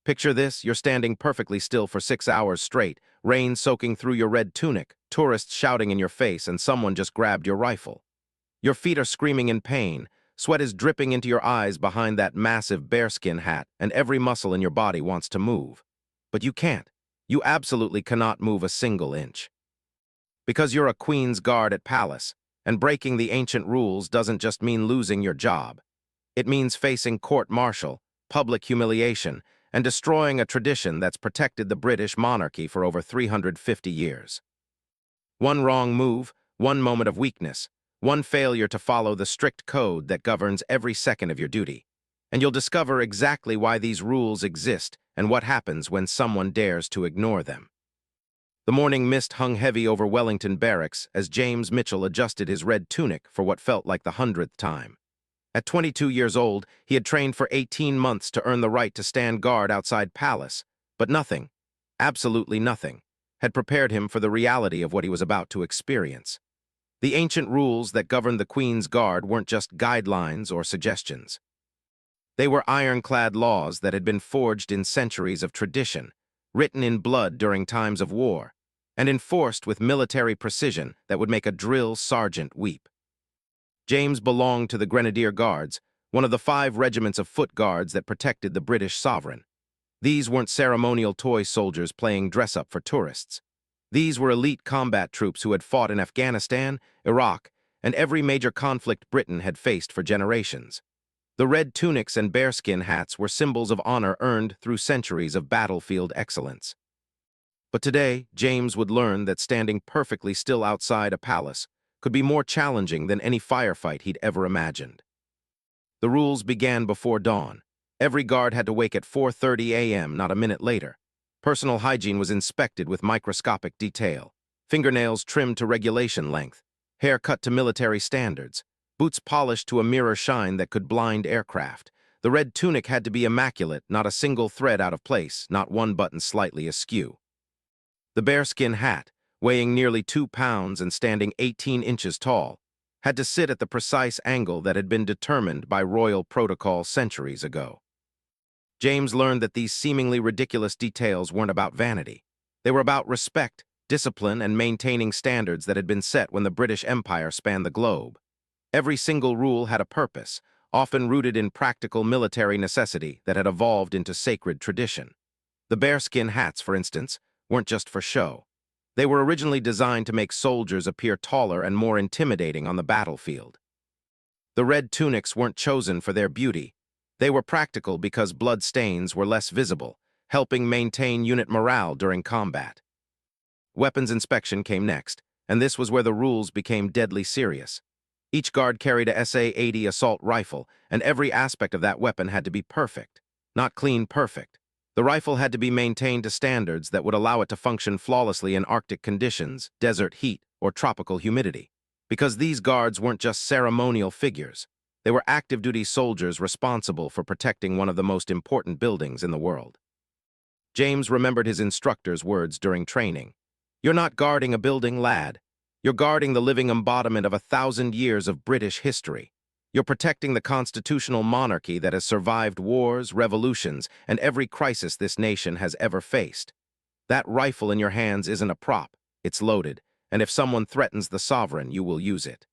Picture this, you're standing perfectly still for 6 hours straight, rain soaking through your red tunic, tourists shouting in your face, and someone just grabbed your rifle. Your feet are screaming in pain, sweat is dripping into your eyes behind that massive bearskin hat, and every muscle in your body wants to move. But you can't. You absolutely cannot move a single inch. Because you're a Queen's Guard at Palace, and breaking the ancient rules doesn't just mean losing your job. It means facing court-martial, public humiliation, and destroying a tradition that's protected the British monarchy for over 350 years. One wrong move, one moment of weakness, one failure to follow the strict code that governs every second of your duty, and you'll discover exactly why these rules exist and what happens when someone dares to ignore them. The morning mist hung heavy over Wellington Barracks as James Mitchell adjusted his red tunic for what felt like the 100th time. At 22 years old, he had trained for 18 months to earn the right to stand guard outside Palace, but nothing, absolutely nothing, had prepared him for the reality of what he was about to experience. The ancient rules that governed the Queen's Guard weren't just guidelines or suggestions. They were ironclad laws that had been forged in centuries of tradition, written in blood during times of war, and enforced with military precision that would make a drill sergeant weep. James belonged to the Grenadier Guards, one of the 5 regiments of foot guards that protected the British sovereign. These weren't ceremonial toy soldiers playing dress-up for tourists. These were elite combat troops who had fought in Afghanistan, Iraq, and every major conflict Britain had faced for generations. The red tunics and bearskin hats were symbols of honor earned through centuries of battlefield excellence. But today, James would learn that standing perfectly still outside a palace could be more challenging than any firefight he'd ever imagined. The rules began before dawn. Every guard had to wake at 4:30 a.m., not a minute later. Personal hygiene was inspected with microscopic detail. Fingernails trimmed to regulation length, hair cut to military standards, boots polished to a mirror shine that could blind aircraft. The red tunic had to be immaculate, not a single thread out of place, not one button slightly askew. The bearskin hat, weighing nearly 2 pounds and standing 18 inches tall, had to sit at the precise angle that had been determined by royal protocol centuries ago. James learned that these seemingly ridiculous details weren't about vanity. They were about respect, discipline, and maintaining standards that had been set when the British Empire spanned the globe. Every single rule had a purpose, often rooted in practical military necessity that had evolved into sacred tradition. The bearskin hats, for instance, weren't just for show. They were originally designed to make soldiers appear taller and more intimidating on the battlefield. The red tunics weren't chosen for their beauty. They were practical because blood stains were less visible, helping maintain unit morale during combat. Weapons inspection came next, and this was where the rules became deadly serious. Each guard carried a SA-80 assault rifle, and every aspect of that weapon had to be perfect. Not clean perfect. The rifle had to be maintained to standards that would allow it to function flawlessly in Arctic conditions, desert heat, or tropical humidity. Because these guards weren't just ceremonial figures. They were active-duty soldiers responsible for protecting one of the most important buildings in the world. James remembered his instructor's words during training. "You're not guarding a building, lad. You're guarding the living embodiment of 1,000 years of British history. You're protecting the constitutional monarchy that has survived wars, revolutions, and every crisis this nation has ever faced. That rifle in your hands isn't a prop, it's loaded, and if someone threatens the sovereign, you will use it."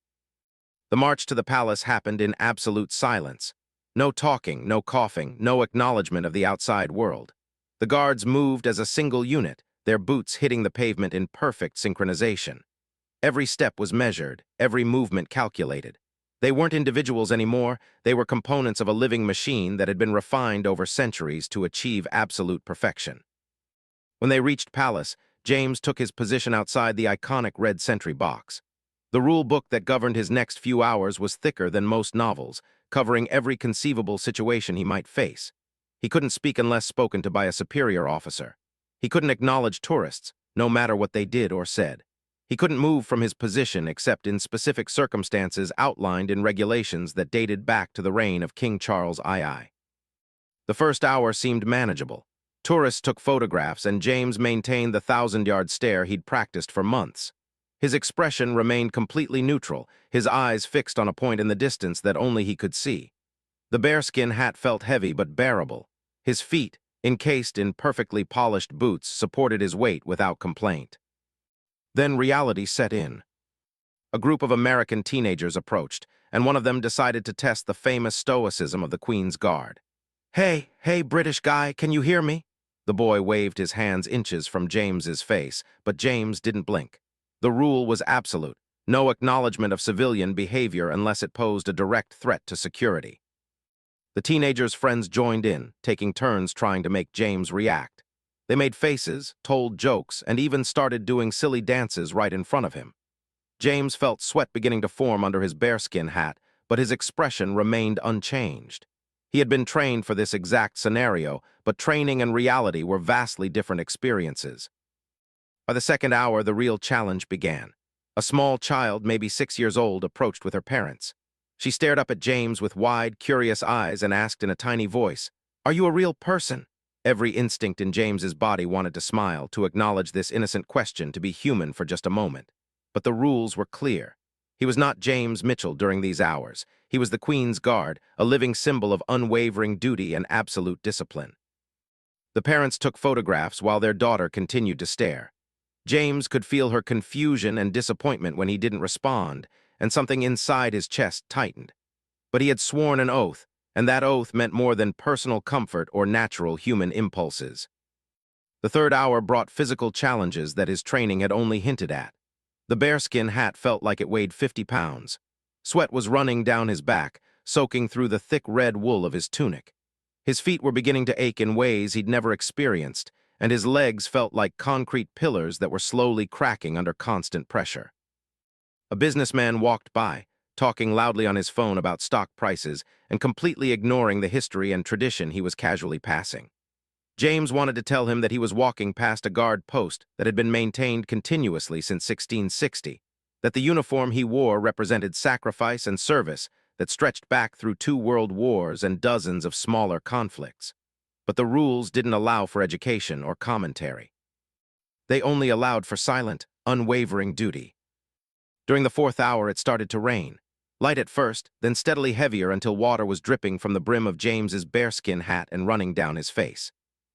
The march to the palace happened in absolute silence. No talking, no coughing, no acknowledgement of the outside world. The guards moved as a single unit, their boots hitting the pavement in perfect synchronization. Every step was measured, every movement calculated. They weren't individuals anymore, they were components of a living machine that had been refined over centuries to achieve absolute perfection. When they reached Palace, James took his position outside the iconic red sentry box. The rule book that governed his next few hours was thicker than most novels, covering every conceivable situation he might face. He couldn't speak unless spoken to by a superior officer. He couldn't acknowledge tourists, no matter what they did or said. He couldn't move from his position except in specific circumstances outlined in regulations that dated back to the reign of King Charles II. The first hour seemed manageable. Tourists took photographs, and James maintained the 1,000-yard stare he'd practiced for months. His expression remained completely neutral, his eyes fixed on a point in the distance that only he could see. The bearskin hat felt heavy but bearable. His feet, encased in perfectly polished boots, supported his weight without complaint. Then reality set in. A group of American teenagers approached, and one of them decided to test the famous stoicism of the Queen's Guard. Hey, British guy, can you hear me?" The boy waved his hands inches from James's face, but James didn't blink. The rule was absolute: no acknowledgement of civilian behavior unless it posed a direct threat to security. The teenagers' friends joined in, taking turns trying to make James react. They made faces, told jokes, and even started doing silly dances right in front of him. James felt sweat beginning to form under his bearskin hat, but his expression remained unchanged. He had been trained for this exact scenario, but training and reality were vastly different experiences. By the second hour, the real challenge began. A small child, maybe 6 years old, approached with her parents. She stared up at James with wide, curious eyes and asked in a tiny voice, "Are you a real person?" Every instinct in James's body wanted to smile, to acknowledge this innocent question, to be human for just a moment. But the rules were clear. He was not James Mitchell during these hours. He was the Queen's Guard, a living symbol of unwavering duty and absolute discipline. The parents took photographs while their daughter continued to stare. James could feel her confusion and disappointment when he didn't respond, and something inside his chest tightened. But he had sworn an oath, and that oath meant more than personal comfort or natural human impulses. The third hour brought physical challenges that his training had only hinted at. The bearskin hat felt like it weighed 50 pounds. Sweat was running down his back, soaking through the thick red wool of his tunic. His feet were beginning to ache in ways he'd never experienced, and his legs felt like concrete pillars that were slowly cracking under constant pressure. A businessman walked by, talking loudly on his phone about stock prices and completely ignoring the history and tradition he was casually passing. James wanted to tell him that he was walking past a guard post that had been maintained continuously since 1660, that the uniform he wore represented sacrifice and service that stretched back through 2 world wars and dozens of smaller conflicts. But the rules didn't allow for education or commentary. They only allowed for silent, unwavering duty. During the fourth hour, it started to rain. Light at first, then steadily heavier until water was dripping from the brim of James's bearskin hat and running down his face.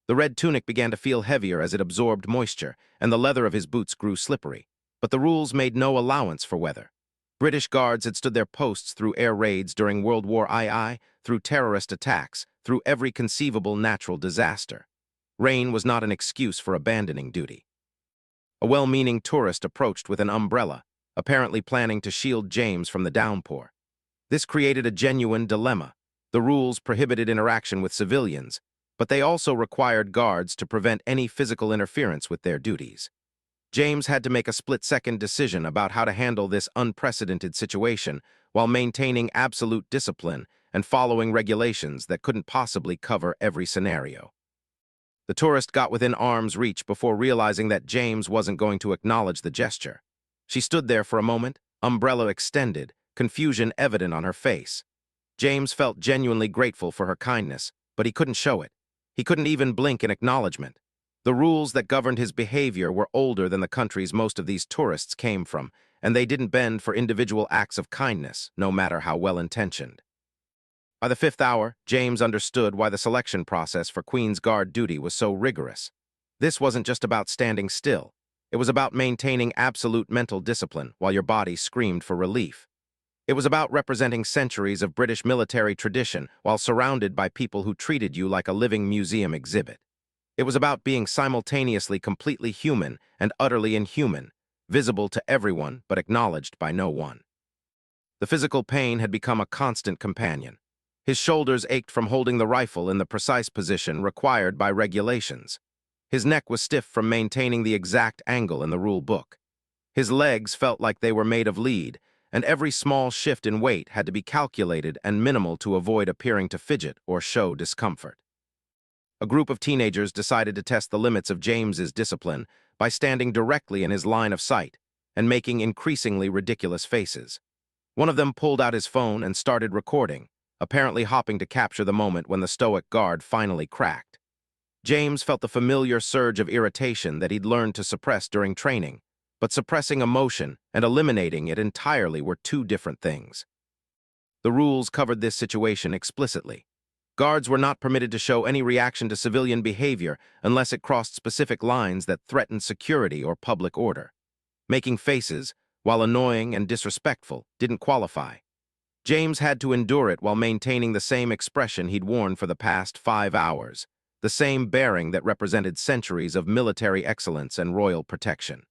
The red tunic began to feel heavier as it absorbed moisture, and the leather of his boots grew slippery. But the rules made no allowance for weather. British guards had stood their posts through air raids during World War II, through terrorist attacks, through every conceivable natural disaster. Rain was not an excuse for abandoning duty. A well-meaning tourist approached with an umbrella, apparently planning to shield James from the downpour. This created a genuine dilemma. The rules prohibited interaction with civilians, but they also required guards to prevent any physical interference with their duties. James had to make a split-second decision about how to handle this unprecedented situation while maintaining absolute discipline and following regulations that couldn't possibly cover every scenario. The tourist got within arm's reach before realizing that James wasn't going to acknowledge the gesture. She stood there for a moment, umbrella extended, confusion evident on her face. James felt genuinely grateful for her kindness, but he couldn't show it. He couldn't even blink in acknowledgement. The rules that governed his behavior were older than the countries most of these tourists came from, and they didn't bend for individual acts of kindness, no matter how well-intentioned. By the fifth hour, James understood why the selection process for Queen's Guard duty was so rigorous. This wasn't just about standing still. It was about maintaining absolute mental discipline while your body screamed for relief. It was about representing centuries of British military tradition while surrounded by people who treated you like a living museum exhibit. It was about being simultaneously completely human and utterly inhuman, visible to everyone but acknowledged by no one. The physical pain had become a constant companion. His shoulders ached from holding the rifle in the precise position required by regulations. His neck was stiff from maintaining the exact angle in the rule book. His legs felt like they were made of lead, and every small shift in weight had to be calculated and minimal to avoid appearing to fidget or show discomfort. A group of teenagers decided to test the limits of James's discipline by standing directly in his line of sight and making increasingly ridiculous faces. One of them pulled out his phone and started recording, apparently hoping to capture the moment when the stoic guard finally cracked. James felt the familiar surge of irritation that he'd learned to suppress during training, but suppressing emotion and eliminating it entirely were two different things. The rules covered this situation explicitly. Guards were not permitted to show any reaction to civilian behavior unless it crossed specific lines that threatened security or public order. Making faces, while annoying and disrespectful, didn't qualify. James had to endure it while maintaining the same expression he'd worn for the past 5 hours, the same bearing that represented centuries of military excellence and royal protection.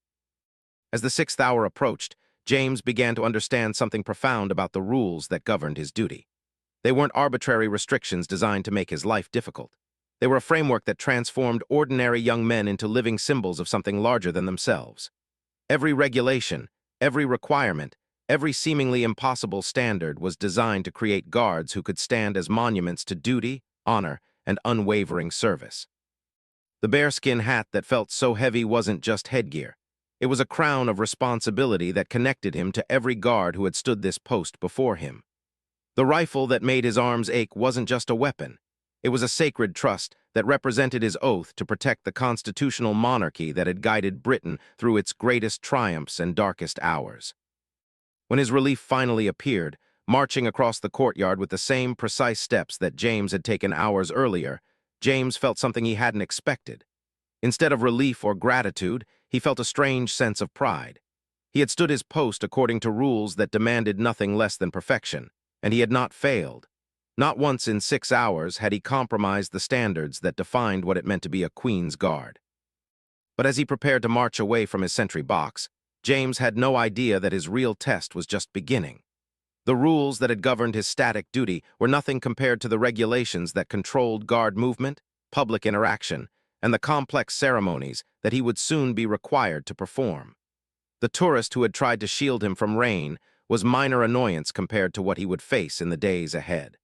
As the 6th hour approached, James began to understand something profound about the rules that governed his duty. They weren't arbitrary restrictions designed to make his life difficult. They were a framework that transformed ordinary young men into living symbols of something larger than themselves. Every regulation, every requirement, every seemingly impossible standard was designed to create guards who could stand as monuments to duty, honor, and unwavering service. The bearskin hat that felt so heavy wasn't just headgear. It was a crown of responsibility that connected him to every guard who had stood this post before him. The rifle that made his arms ache wasn't just a weapon. It was a sacred trust that represented his oath to protect the constitutional monarchy that had guided Britain through its greatest triumphs and darkest hours. When his relief finally appeared, marching across the courtyard with the same precise steps that James had taken hours earlier, James felt something he hadn't expected. Instead of relief or gratitude, he felt a strange sense of pride. He had stood his post according to rules that demanded nothing less than perfection, and he had not failed. Not once in 6 hours had he compromised the standards that defined what it meant to be a Queen's Guard. But as he prepared to march away from his sentry box, James had no idea that his real test was just beginning. The rules that had governed his static duty were nothing compared to the regulations that controlled guard movement, public interaction, and the complex ceremonies that he would soon be required to perform. The tourist who had tried to shield him from rain was minor annoyance compared to what he would face in the days ahead.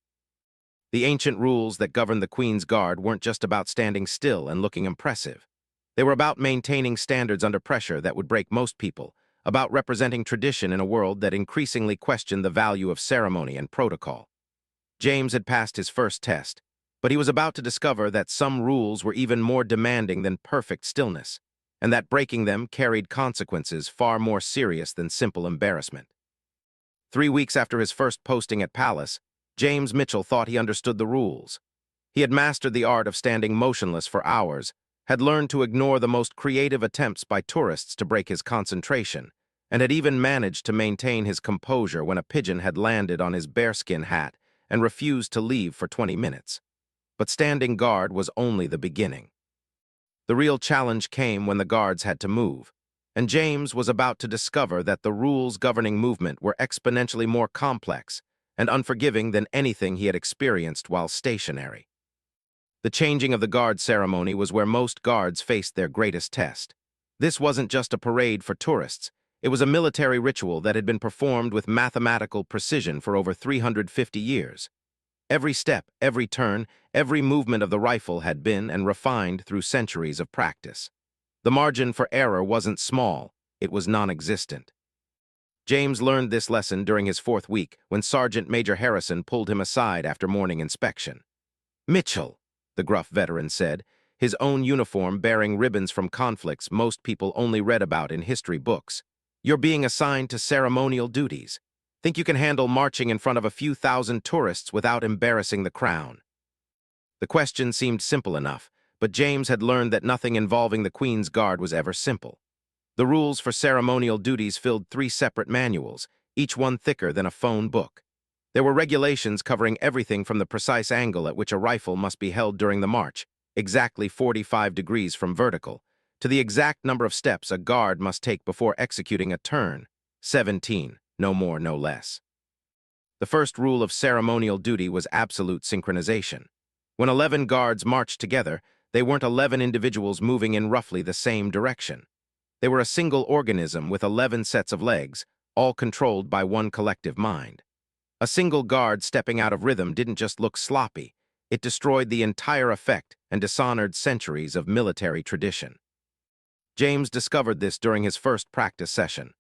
The ancient rules that governed the Queen's Guard weren't just about standing still and looking impressive. They were about maintaining standards under pressure that would break most people, about representing tradition in a world that increasingly questioned the value of ceremony and protocol. James had passed his first test, but he was about to discover that some rules were even more demanding than perfect stillness, and that breaking them carried consequences far more serious than simple embarrassment. 3 weeks after his first posting at Palace, James Mitchell thought he understood the rules. He had mastered the art of standing motionless for hours, had learned to ignore the most creative attempts by tourists to break his concentration, and had even managed to maintain his composure when a pigeon had landed on his bearskin hat and refused to leave for 20 minutes. But standing guard was only the beginning. The real challenge came when the guards had to move, and James was about to discover that the rules governing movement were exponentially more complex and unforgiving than anything he had experienced while stationary. The changing of the guard ceremony was where most guards faced their greatest test. This wasn't just a parade for tourists. It was a military ritual that had been performed with mathematical precision for over 350 years. Every step, every turn, every movement of the rifle had been and refined through centuries of practice. The margin for error wasn't small, it was non-existent. James learned this lesson during his 4th week when Sergeant Major Harrison pulled him aside after morning inspection. "Mitchell," the gruff veteran said, his own uniform bearing ribbons from conflicts most people only read about in history books. "You're being assigned to ceremonial duties. Think you can handle marching in front of a few thousand tourists without embarrassing the crown?" The question seemed simple enough, but James had learned that nothing involving the Queen's Guard was ever simple. The rules for ceremonial duties filled 3 separate manuals, each one thicker than a phone book. There were regulations covering everything from the precise angle at which a rifle must be held during the march, exactly 45 degrees from vertical, to the exact number of steps a guard must take before executing a turn, 17, no more, no less. The first rule of ceremonial duty was absolute synchronization. When 11 guards marched together, they weren't 11 individuals moving in roughly the same direction. They were a single organism with 11 sets of legs, all controlled by one collective mind. A single guard stepping out of rhythm didn't just look sloppy, it destroyed the entire effect and dishonored centuries of military tradition. James discovered this during his first practice session.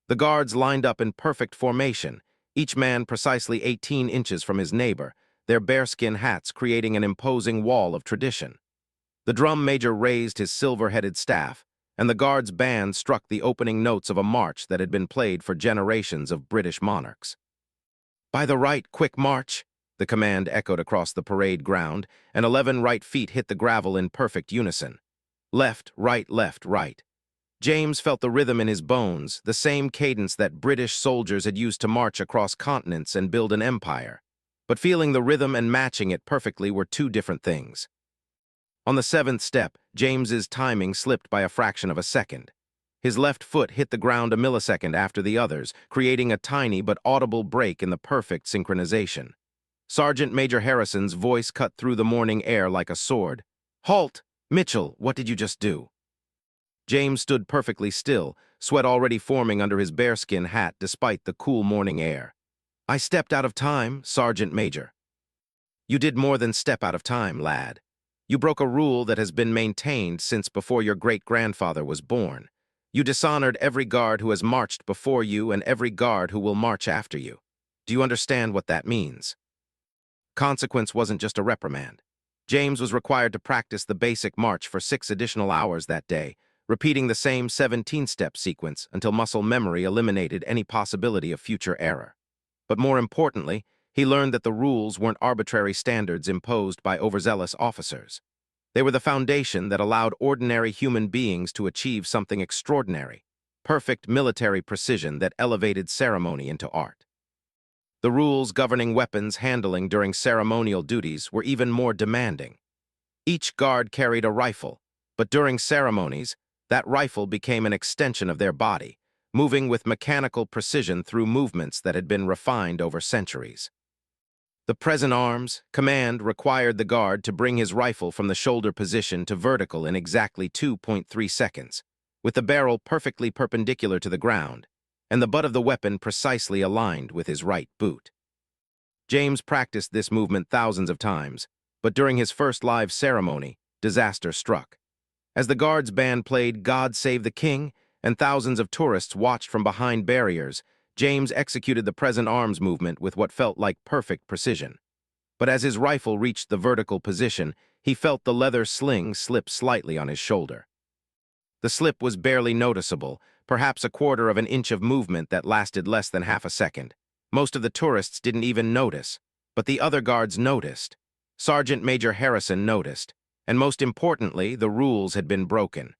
The guards lined up in perfect formation, each man precisely 18 inches from his neighbor, their bearskin hats creating an imposing wall of tradition. The drum major raised his silver-headed staff, and the guard's band struck the opening notes of a march that had been played for generations of British monarchs. "By the right, quick march," The command echoed across the parade ground, and 11 right feet hit the gravel in perfect unison. Left, right, left, right. James felt the rhythm in his bones, the same cadence that British soldiers had used to march across continents and build an empire. But feeling the rhythm and matching it perfectly were two different things. On the 7th step, James's timing slipped by a fraction of a second. His left foot hit the ground a millisecond after the others, creating a tiny but audible break in the perfect synchronization. Sergeant Major Harrison's voice cut through the morning air like a sword. "Halt! Mitchell, what did you just do?" James stood perfectly still, sweat already forming under his bearskin hat despite the cool morning air. "I stepped out of time, Sergeant Major." "You did more than step out of time, lad. You broke a rule that has been maintained since before your great-grandfather was born. You dishonored every guard who has marched before you and every guard who will march after you. Do you understand what that means?" Consequence wasn't just a reprimand. James was required to practice the basic march for 6 additional hours that day, repeating the same 17-step sequence until muscle memory eliminated any possibility of future error. But more importantly, he learned that the rules weren't arbitrary standards imposed by overzealous officers. They were the foundation that allowed ordinary human beings to achieve something extraordinary, perfect military precision that elevated ceremony into art. The rules governing weapons handling during ceremonial duties were even more demanding. Each guard carried a rifle, but during ceremonies, that rifle became an extension of their body, moving with mechanical precision through movements that had been refined over centuries. The present arms command required the guard to bring his rifle from the shoulder position to vertical in exactly 2.3 seconds, with the barrel perfectly perpendicular to the ground, and the butt of the weapon precisely aligned with his right boot. James practiced this movement thousands of times, but during his first live ceremony, disaster struck. As the guards band played "God Save the King" and thousands of tourists watched from behind barriers, James executed the present arms movement with what felt like perfect precision. But as his rifle reached the vertical position, he felt the leather sling slip slightly on his shoulder. The slip was barely noticeable, perhaps a quarter of an inch of movement that lasted less than half a second. Most of the tourists didn't even notice, but the other guards noticed. Sergeant Major Harrison noticed, and most importantly, the rules had been broken.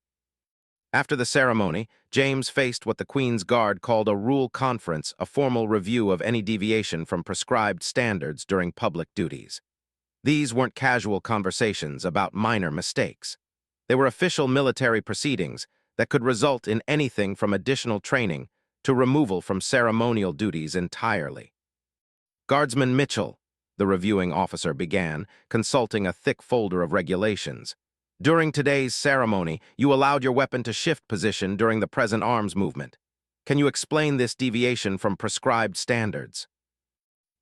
After the ceremony, James faced what the Queen's Guard called a rule conference, a formal review of any deviation from prescribed standards during public duties. These weren't casual conversations about minor mistakes. They were official military proceedings that could result in anything from additional training to removal from ceremonial duties entirely. "Guardsman Mitchell," the reviewing officer began, consulting a thick folder of regulations. "During today's ceremony, you allowed your weapon to shift position during the present arms movement. Can you explain this deviation from prescribed standards?"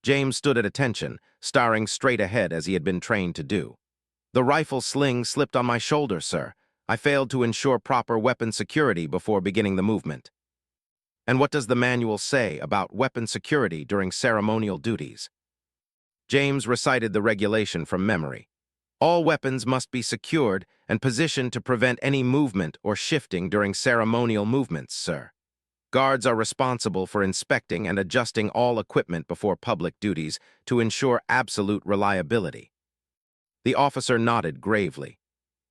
James stood at attention, staring straight ahead as he had been trained to do. "The rifle sling slipped on my shoulder, sir. I failed to ensure proper weapon security before beginning the movement." "And what does the manual say about weapon security during ceremonial duties?" James recited the regulation from memory. "All weapons must be secured and positioned to prevent any movement or shifting during ceremonial movements, sir. Guards are responsible for inspecting and adjusting all equipment before public duties to ensure absolute reliability." The officer nodded gravely.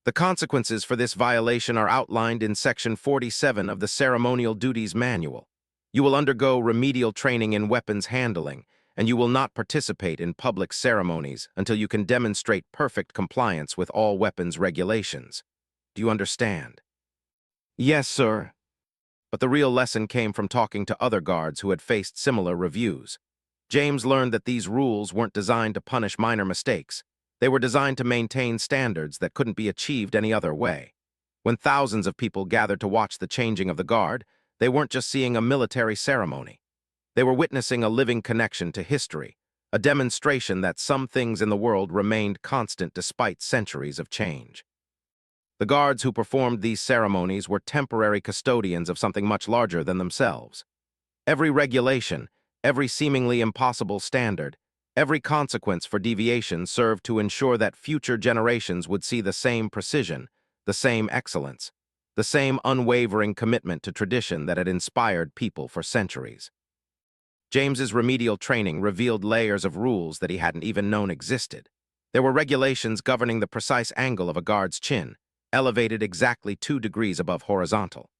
"The consequences for this violation are outlined in Section 47 of the Ceremonial Duties Manual. You will undergo remedial training in weapons handling, and you will not participate in public ceremonies until you can demonstrate perfect compliance with all weapons regulations. Do you understand?" "Yes, sir." But the real lesson came from talking to other guards who had faced similar reviews. James learned that these rules weren't designed to punish minor mistakes. They were designed to maintain standards that couldn't be achieved any other way. When thousands of people gathered to watch the changing of the guard, they weren't just seeing a military ceremony. They were witnessing a living connection to history, a demonstration that some things in the world remained constant despite centuries of change. The guards who performed these ceremonies were temporary custodians of something much larger than themselves. Every regulation, every seemingly impossible standard, every consequence for deviation served to ensure that future generations would see the same precision, the same excellence, the same unwavering commitment to tradition that had inspired people for centuries. James's remedial training revealed layers of rules that he hadn't even known existed. There were regulations governing the precise angle of a guard's chin, elevated exactly 2 degrees above horizontal.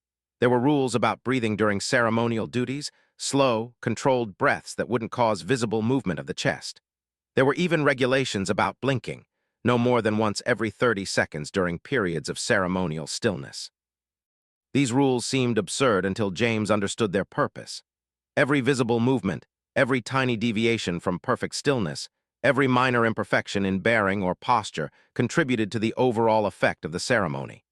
There were rules about breathing during ceremonial duties, slow, controlled breaths that wouldn't cause visible movement of the chest. There were even regulations about blinking, no more than once every 30 seconds during periods of ceremonial stillness. These rules seemed absurd until James understood their purpose. Every visible movement, every tiny deviation from perfect stillness, every minor imperfection in bearing or posture contributed to the overall effect of the ceremony.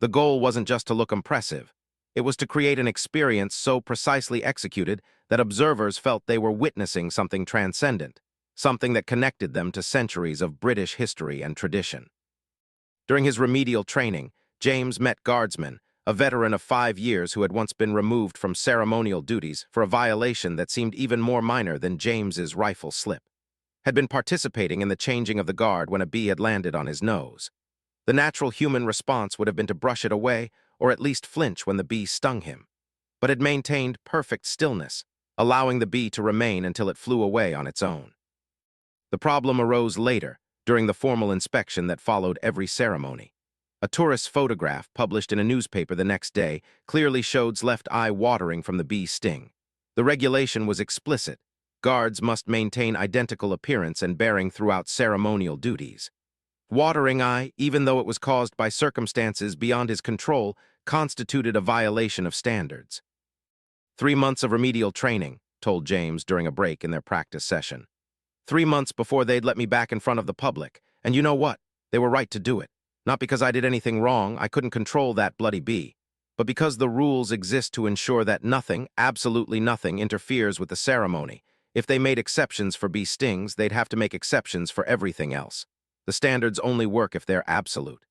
The goal wasn't just to look impressive. It was to create an experience so precisely executed that observers felt they were witnessing something transcendent, something that connected them to centuries of British history and tradition. During his remedial training, James met Guardsman, a veteran of 5 years who had once been removed from ceremonial duties for a violation that seemed even more minor than James's rifle slip. Had been participating in the changing of the guard when a bee had landed on his nose. The natural human response would have been to brush it away or at least flinch when the bee stung him, but had maintained perfect stillness, allowing the bee to remain until it flew away on its own. The problem arose later, during the formal inspection that followed every ceremony. A tourist's photograph, published in a newspaper the next day, clearly showed left eye watering from the bee sting. The regulation was explicit. Guards must maintain identical appearance and bearing throughout ceremonial duties. Watering eye, even though it was caused by circumstances beyond his control, constituted a violation of standards. 3 months of remedial training, told James during a break in their practice session. 3 months before they'd let me back in front of the public. And you know what? They were right to do it. Not because I did anything wrong, I couldn't control that bloody bee, but because the rules exist to ensure that nothing, absolutely nothing, interferes with the ceremony. If they made exceptions for bee stings, they'd have to make exceptions for everything else. The standards only work if they're absolute.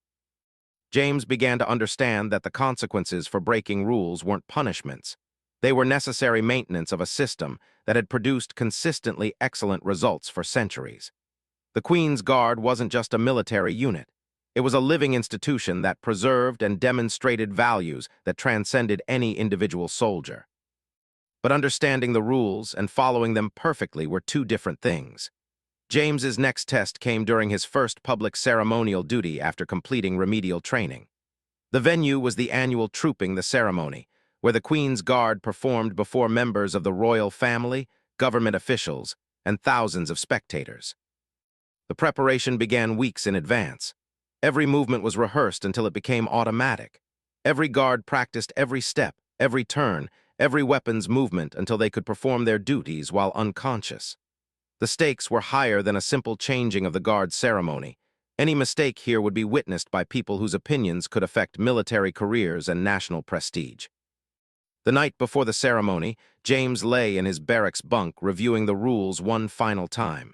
James began to understand that the consequences for breaking rules weren't punishments. They were necessary maintenance of a system that had produced consistently excellent results for centuries. The Queen's Guard wasn't just a military unit. It was a living institution that preserved and demonstrated values that transcended any individual soldier. But understanding the rules and following them perfectly were 2 different things. James's next test came during his first public ceremonial duty after completing remedial training. The venue was the annual Trooping the Ceremony, where the Queen's Guard performed before members of the royal family, government officials, and thousands of spectators. The preparation began weeks in advance. Every movement was rehearsed until it became automatic. Every guard practiced every step, every turn, every weapon's movement until they could perform their duties while unconscious. The stakes were higher than a simple changing of the guard ceremony. Any mistake here would be witnessed by people whose opinions could affect military careers and national prestige. The night before the ceremony, James lay in his barracks bunk reviewing the rules one final time.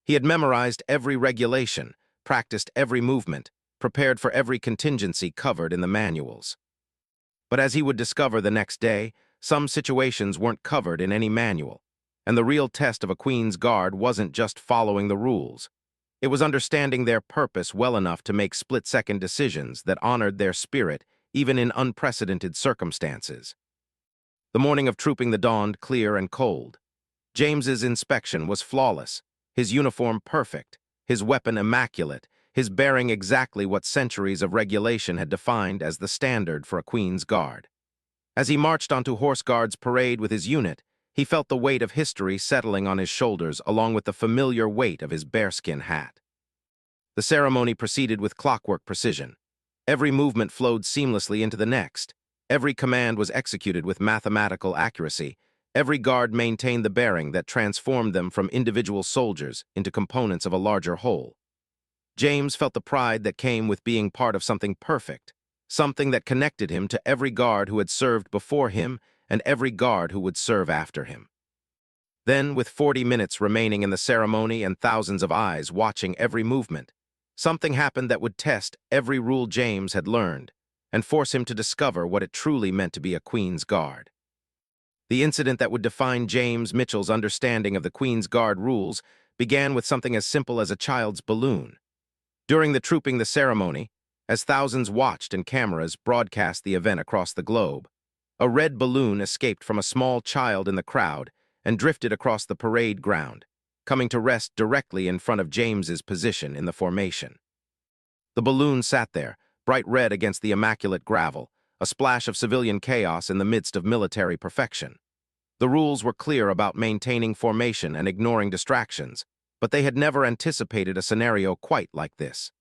He had memorized every regulation, practiced every movement, prepared for every contingency covered in the manuals. But as he would discover the next day, some situations weren't covered in any manual, and the real test of a Queen's Guard wasn't just following the rules. It was understanding their purpose well enough to make split-second decisions that honored their spirit, even in unprecedented circumstances. The morning of trooping dawned clear and cold. James's inspection was flawless, his uniform perfect, his weapon immaculate, his bearing exactly what centuries of regulation had defined as the standard for a Queen's Guard. As he marched onto Horse Guard's parade with his unit, he felt the weight of history settling on his shoulders along with the familiar weight of his bearskin hat. The ceremony proceeded with clockwork precision. Every movement flowed seamlessly into the next. Every command was executed with mathematical accuracy. Every guard maintained the bearing that transformed them from individual soldiers into components of a larger whole. James felt the pride that came with being part of something perfect, something that connected him to every guard who had served before him and every guard who would serve after him. Then, with 40 minutes remaining in the ceremony and thousands of eyes watching every movement, something happened that would test every rule James had learned and force him to discover what it truly meant to be a Queen's Guard. The incident that would define James Mitchell's understanding of the Queen's Guard rules began with something as simple as a child's balloon. During the Trooping the Ceremony, as thousands watched and cameras broadcast the event across the globe, a red balloon escaped from a small child in the crowd and drifted across the parade ground, coming to rest directly in front of James's position in the formation. The balloon sat there, bright red against the immaculate gravel, a splash of civilian chaos in the midst of military perfection. The rules were clear about maintaining formation and ignoring distractions, but they had never anticipated a scenario quite like this.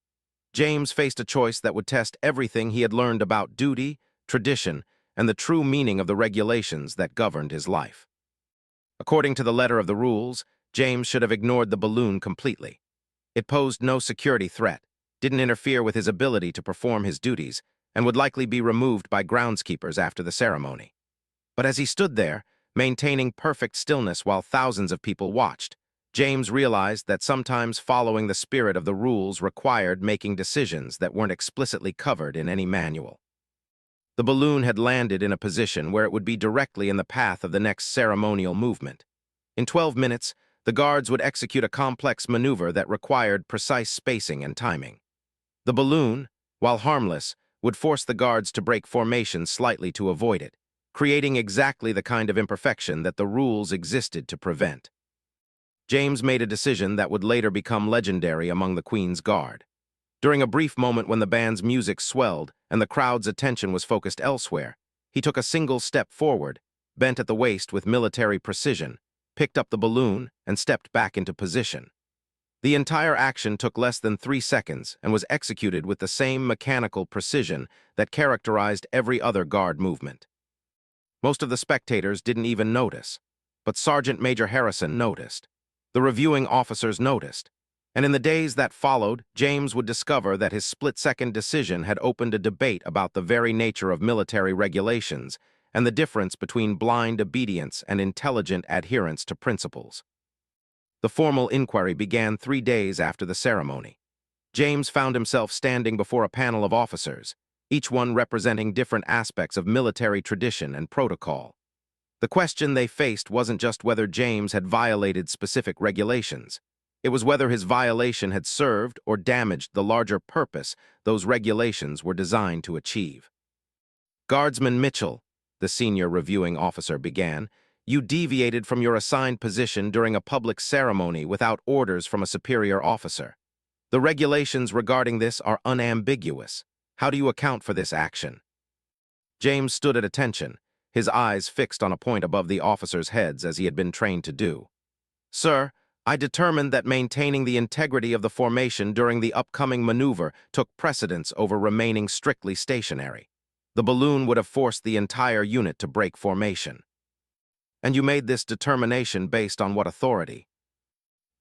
James faced a choice that would test everything he had learned about duty, tradition, and the true meaning of the regulations that governed his life. According to the letter of the rules, James should have ignored the balloon completely. It posed no security threat, didn't interfere with his ability to perform his duties, and would likely be removed by groundskeepers after the ceremony. But as he stood there, maintaining perfect stillness while thousands of people watched, James realized that sometimes following the spirit of the rules required making decisions that weren't explicitly covered in any manual. The balloon had landed in a position where it would be directly in the path of the next ceremonial movement. In 12 minutes, the guards would execute a complex maneuver that required precise spacing and timing. The balloon, while harmless, would force the guards to break formation slightly to avoid it, creating exactly the kind of imperfection that the rules existed to prevent. James made a decision that would later become legendary among the Queen's Guard. During a brief moment when the band's music swelled and the crowd's attention was focused elsewhere, he took a single step forward, bent at the waist with military precision, picked up the balloon, and stepped back into position. The entire action took less than 3 seconds and was executed with the same mechanical precision that characterized every other guard movement. Most of the spectators didn't even notice, but Sergeant Major Harrison noticed. The reviewing officers noticed, and in the days that followed, James would discover that his split-second decision had opened a debate about the very nature of military regulations and the difference between blind obedience and intelligent adherence to principles. The formal inquiry began 3 days after the ceremony. James found himself standing before a panel of officers, each one representing different aspects of military tradition and protocol. The question they faced wasn't just whether James had violated specific regulations. It was whether his violation had served or damaged the larger purpose those regulations were designed to achieve. "Guardsman Mitchell," the senior reviewing officer began, "you deviated from your assigned position during a public ceremony without orders from a superior officer. The regulations regarding this are unambiguous. How do you account for this action?" James stood at attention, his eyes fixed on a point above the officers' heads as he had been trained to do. "Sir, I determined that maintaining the integrity of the formation during the upcoming maneuver took precedence over remaining strictly stationary. The balloon would have forced the entire unit to break formation." "And you made this determination based on what authority?"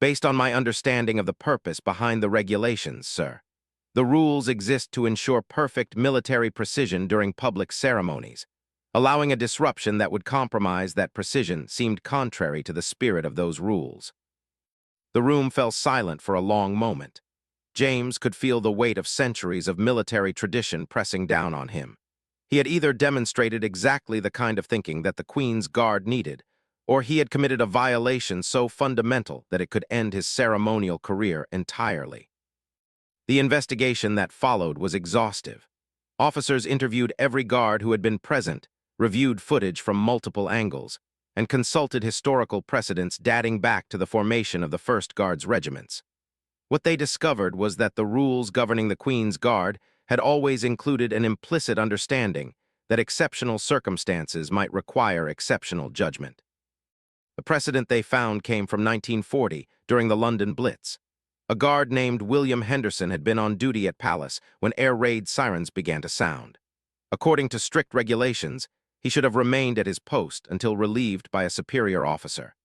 "Based on my understanding of the purpose behind the regulations, sir. The rules exist to ensure perfect military precision during public ceremonies. Allowing a disruption that would compromise that precision seemed contrary to the spirit of those rules." The room fell silent for a long moment. James could feel the weight of centuries of military tradition pressing down on him. He had either demonstrated exactly the kind of thinking that the Queen's Guard needed, or he had committed a violation so fundamental that it could end his ceremonial career entirely. The investigation that followed was exhaustive. Officers interviewed every guard who had been present, reviewed footage from multiple angles, and consulted historical precedents dating back to the formation of the 1st Guards regiments. What they discovered was that the rules governing the Queen's Guard had always included an implicit understanding that exceptional circumstances might require exceptional judgment. The precedent they found came from 1940, during the London Blitz. A guard named William Henderson had been on duty at Palace when air raid sirens began to sound. According to strict regulations, he should have remained at his post until relieved by a superior officer.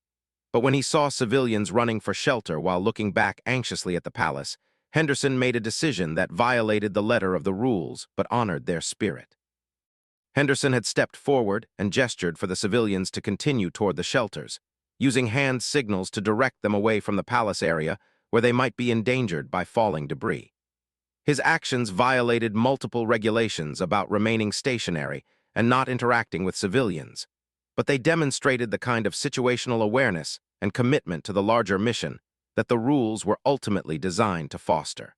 But when he saw civilians running for shelter while looking back anxiously at the palace, Henderson made a decision that violated the letter of the rules but honored their spirit. Henderson had stepped forward and gestured for the civilians to continue toward the shelters, using hand signals to direct them away from the palace area where they might be endangered by falling debris. His actions violated multiple regulations about remaining stationary and not interacting with civilians, but they demonstrated the kind of situational awareness and commitment to the larger mission that the rules were ultimately designed to foster.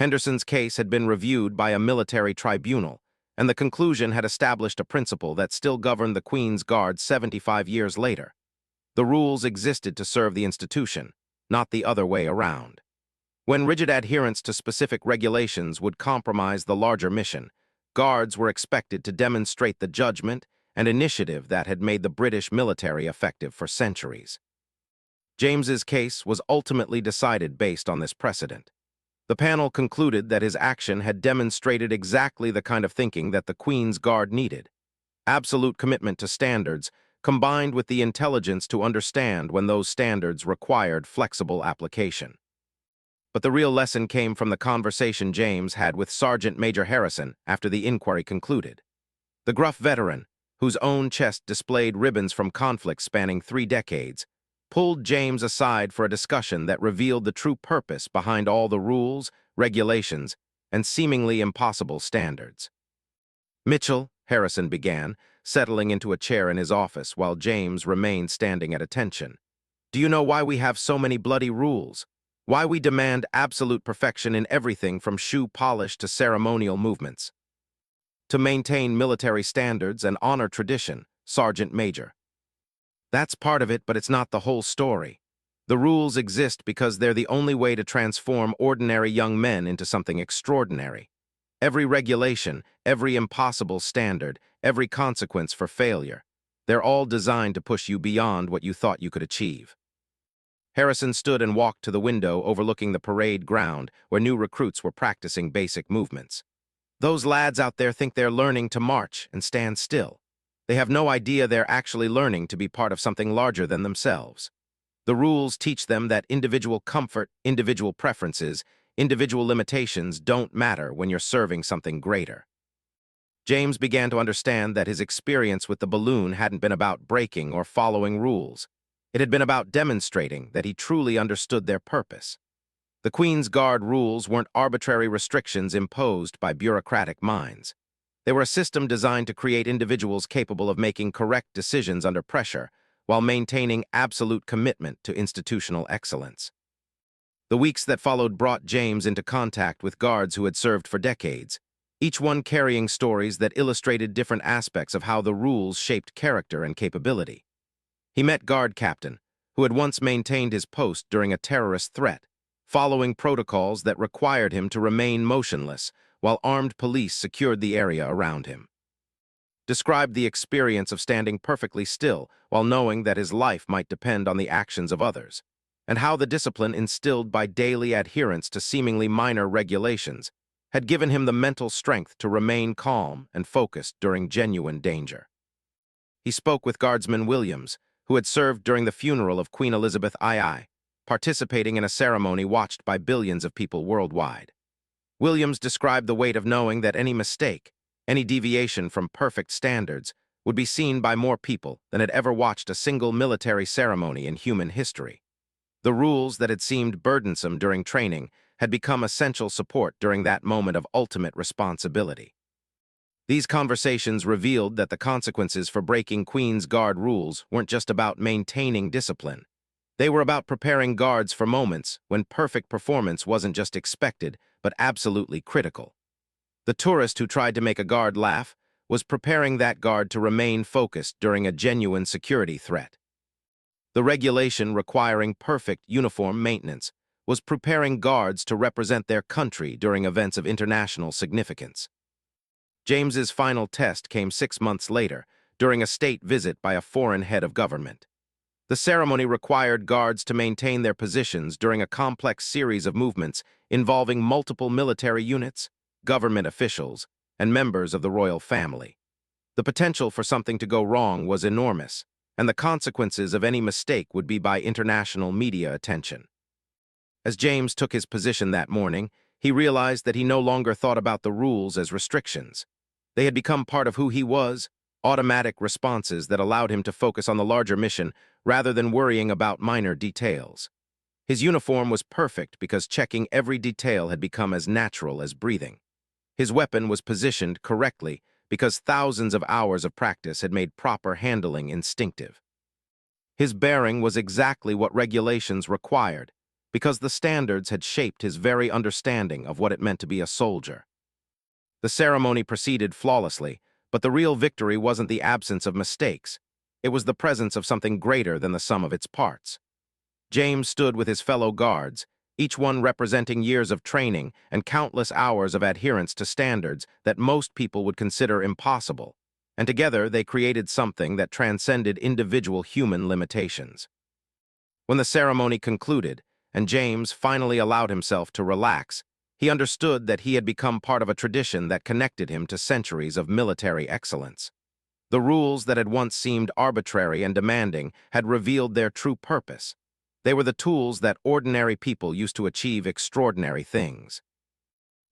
Henderson's case had been reviewed by a military tribunal, and the conclusion had established a principle that still governed the Queen's Guard 75 years later. The rules existed to serve the institution, not the other way around. When rigid adherence to specific regulations would compromise the larger mission, guards were expected to demonstrate the judgment and initiative that had made the British military effective for centuries. James's case was ultimately decided based on this precedent. The panel concluded that his action had demonstrated exactly the kind of thinking that the Queen's Guard needed: absolute commitment to standards, combined with the intelligence to understand when those standards required flexible application. But the real lesson came from the conversation James had with Sergeant Major Harrison after the inquiry concluded. The gruff veteran, whose own chest displayed ribbons from conflicts spanning 3 decades, pulled James aside for a discussion that revealed the true purpose behind all the rules, regulations, and seemingly impossible standards. "Mitchell," Harrison began, settling into a chair in his office while James remained standing at attention, "do you know why we have so many bloody rules? Why we demand absolute perfection in everything from shoe polish to ceremonial movements?" "To maintain military standards and honor tradition, Sergeant Major." "That's part of it, but it's not the whole story. The rules exist because they're the only way to transform ordinary young men into something extraordinary. Every regulation, every impossible standard, every consequence for failure, they're all designed to push you beyond what you thought you could achieve." Harrison stood and walked to the window overlooking the parade ground where new recruits were practicing basic movements. "Those lads out there think they're learning to march and stand still. They have no idea they're actually learning to be part of something larger than themselves. The rules teach them that individual comfort, individual preferences, individual limitations don't matter when you're serving something greater." James began to understand that his experience with the balloon hadn't been about breaking or following rules. It had been about demonstrating that he truly understood their purpose. The Queen's Guard rules weren't arbitrary restrictions imposed by bureaucratic minds. They were a system designed to create individuals capable of making correct decisions under pressure while maintaining absolute commitment to institutional excellence. The weeks that followed brought James into contact with guards who had served for decades, each one carrying stories that illustrated different aspects of how the rules shaped character and capability. He met Guard Captain, who had once maintained his post during a terrorist threat, following protocols that required him to remain motionless while armed police secured the area around him. Described the experience of standing perfectly still while knowing that his life might depend on the actions of others, and how the discipline instilled by daily adherence to seemingly minor regulations had given him the mental strength to remain calm and focused during genuine danger. He spoke with Guardsman Williams, who had served during the funeral of Queen Elizabeth II, participating in a ceremony watched by billions of people worldwide. Williams described the weight of knowing that any mistake, any deviation from perfect standards, would be seen by more people than had ever watched a single military ceremony in human history. The rules that had seemed burdensome during training had become essential support during that moment of ultimate responsibility. These conversations revealed that the consequences for breaking Queen's Guard rules weren't just about maintaining discipline. They were about preparing guards for moments when perfect performance wasn't just expected, but absolutely critical. The tourist who tried to make a guard laugh was preparing that guard to remain focused during a genuine security threat. The regulation requiring perfect uniform maintenance was preparing guards to represent their country during events of international significance. James's final test came 6 months later, during a state visit by a foreign head of government. The ceremony required guards to maintain their positions during a complex series of movements involving multiple military units, government officials, and members of the royal family. The potential for something to go wrong was enormous, and the consequences of any mistake would be by international media attention. As James took his position that morning, he realized that he no longer thought about the rules as restrictions. They had become part of who he was, automatic responses that allowed him to focus on the larger mission rather than worrying about minor details. His uniform was perfect because checking every detail had become as natural as breathing. His weapon was positioned correctly because thousands of hours of practice had made proper handling instinctive. His bearing was exactly what regulations required because the standards had shaped his very understanding of what it meant to be a soldier. The ceremony proceeded flawlessly, but the real victory wasn't the absence of mistakes. It was the presence of something greater than the sum of its parts. James stood with his fellow guards, each one representing years of training and countless hours of adherence to standards that most people would consider impossible, and together they created something that transcended individual human limitations. When the ceremony concluded, and James finally allowed himself to relax, he understood that he had become part of a tradition that connected him to centuries of military excellence. The rules that had once seemed arbitrary and demanding had revealed their true purpose. They were the tools that ordinary people used to achieve extraordinary things.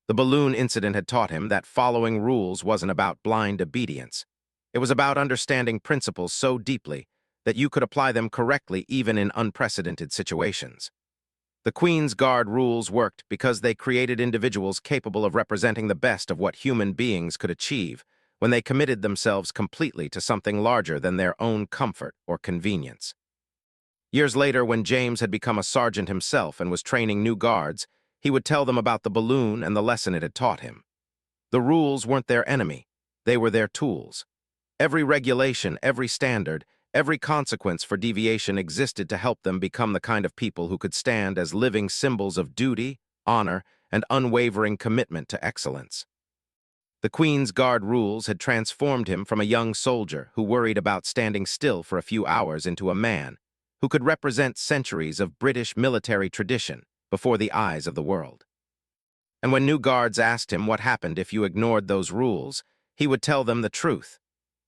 The balloon incident had taught him that following rules wasn't about blind obedience. It was about understanding principles so deeply that you could apply them correctly even in unprecedented situations. The Queen's Guard rules worked because they created individuals capable of representing the best of what human beings could achieve when they committed themselves completely to something larger than their own comfort or convenience. Years later, when James had become a sergeant himself and was training new guards, he would tell them about the balloon and the lesson it had taught him. The rules weren't their enemy. They were their tools. Every regulation, every standard, every consequence for deviation existed to help them become the kind of people who could stand as living symbols of duty, honor, and unwavering commitment to excellence. The Queen's Guard rules had transformed him from a young soldier who worried about standing still for a few hours into a man who could represent centuries of British military tradition before the eyes of the world. And when new guards asked him what happened if you ignored those rules, he would tell them the truth.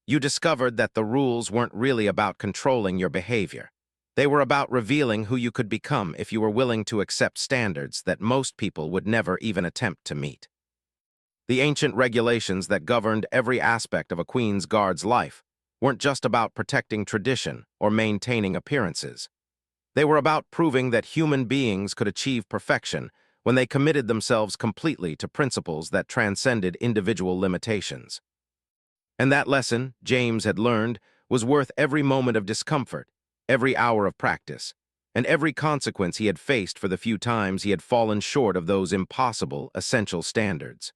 You discovered that the rules weren't really about controlling your behavior. They were about revealing who you could become if you were willing to accept standards that most people would never even attempt to meet. The ancient regulations that governed every aspect of a Queen's Guard's life weren't just about protecting tradition or maintaining appearances. They were about proving that human beings could achieve perfection when they committed themselves completely to principles that transcended individual limitations. And that lesson, James had learned, was worth every moment of discomfort, every hour of practice, and every consequence he had faced for the few times he had fallen short of those impossible, essential standards.